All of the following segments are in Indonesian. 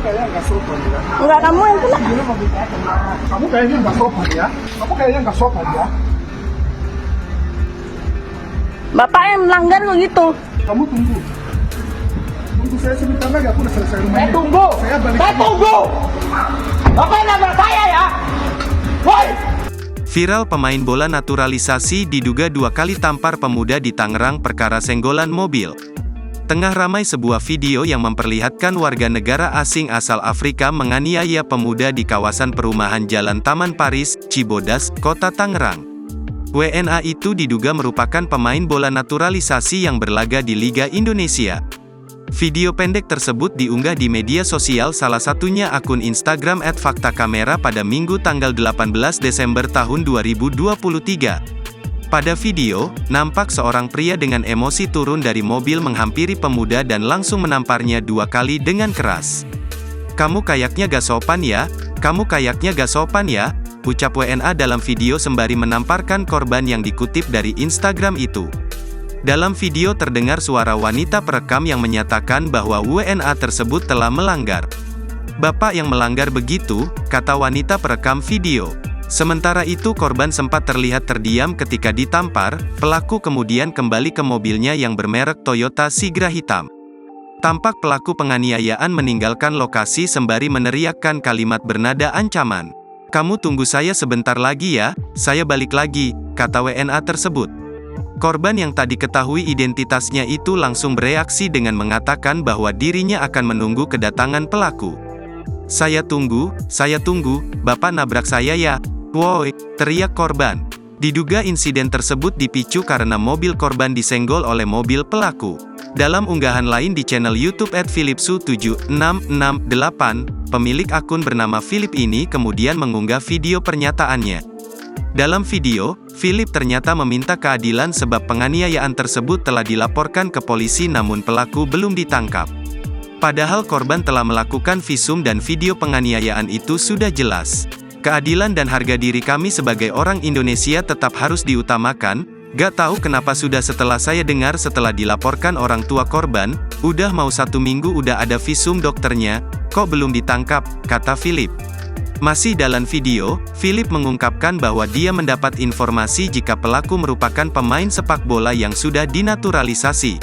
kayaknya nggak sopan ya. Enggak, kamu yang kena. Kamu kayaknya nggak sopan ya. Kamu kayaknya nggak sopan ya. Bapak yang melanggar kok gitu. Kamu tunggu. Tunggu saya sebentar lagi, aku udah selesai rumah ini. Tunggu. Saya balik. Saya tunggu. Bapak nabrak saya ya. Woi. Viral pemain bola naturalisasi diduga 2 kali tampar pemuda di Tangerang perkara senggolan mobil. Tengah ramai sebuah video yang memperlihatkan warga negara asing asal Afrika menganiaya pemuda di kawasan perumahan Jalan Taman Paris, Cibodas, Kota Tangerang. WNA itu diduga merupakan pemain bola naturalisasi yang berlaga di Liga Indonesia. Video pendek tersebut diunggah di media sosial salah satunya akun Instagram @faktakamera pada Minggu tanggal 18 Desember tahun 2023. Pada video, nampak seorang pria dengan emosi turun dari mobil menghampiri pemuda dan langsung menamparnya 2 kali dengan keras. "Kamu kayaknya gak sopan ya? Kamu kayaknya gak sopan ya?" ucap WNA dalam video sembari menamparkan korban yang dikutip dari Instagram itu. Dalam video terdengar suara wanita perekam yang menyatakan bahwa WNA tersebut telah melanggar. "Bapak yang melanggar begitu," kata wanita perekam video. Sementara itu korban sempat terlihat terdiam ketika ditampar, pelaku kemudian kembali ke mobilnya yang bermerek Toyota Sigra hitam. Tampak pelaku penganiayaan meninggalkan lokasi sembari meneriakkan kalimat bernada ancaman. "Kamu tunggu saya sebentar lagi ya, saya balik lagi," kata WNA tersebut. Korban yang tak diketahui identitasnya itu langsung bereaksi dengan mengatakan bahwa dirinya akan menunggu kedatangan pelaku. Saya tunggu, Bapak nabrak saya ya? Woi," teriak korban. Diduga insiden tersebut dipicu karena mobil korban disenggol oleh mobil pelaku. Dalam unggahan lain di channel YouTube @philipsu7668, pemilik akun bernama Philip ini kemudian mengunggah video pernyataannya. Dalam video, Philip ternyata meminta keadilan sebab penganiayaan tersebut telah dilaporkan ke polisi namun pelaku belum ditangkap. Padahal korban telah melakukan visum dan video penganiayaan itu sudah jelas. "Keadilan dan harga diri kami sebagai orang Indonesia tetap harus diutamakan. Gak tahu kenapa sudah setelah saya dengar setelah dilaporkan orang tua korban, udah mau 1 minggu udah ada visum dokternya, kok belum ditangkap," kata Philip. Masih dalam video, Philip mengungkapkan bahwa dia mendapat informasi jika pelaku merupakan pemain sepak bola yang sudah dinaturalisasi.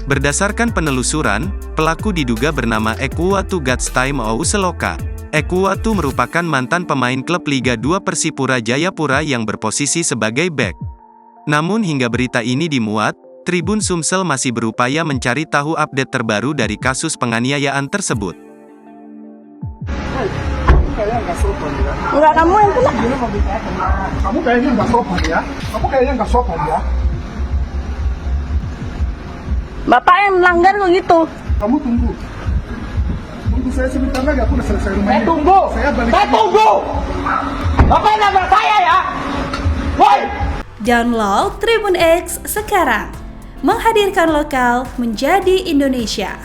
Berdasarkan penelusuran, pelaku diduga bernama Ekuwatu Gatstime Ouseloka. Ekuwatu merupakan mantan pemain klub Liga 2 Persipura Jayapura yang berposisi sebagai bek. Namun hingga berita ini dimuat, Tribun Sumsel masih berupaya mencari tahu update terbaru dari kasus penganiayaan tersebut. Kayaknya nggak sopan ya. Enggak, kamu yang kena. Kamu kayaknya nggak sopan ya. Kamu kayaknya nggak sopan ya. Bapak yang melanggar kok gitu. Kamu tunggu. Tunggu saya sebentar lagi, aku udah selesai rumah Saya ini. tunggu. Saya balik. Saya tunggu. Bapak nabrak saya ya. Woi. Download Tribun X sekarang. Menghadirkan lokal menjadi Indonesia.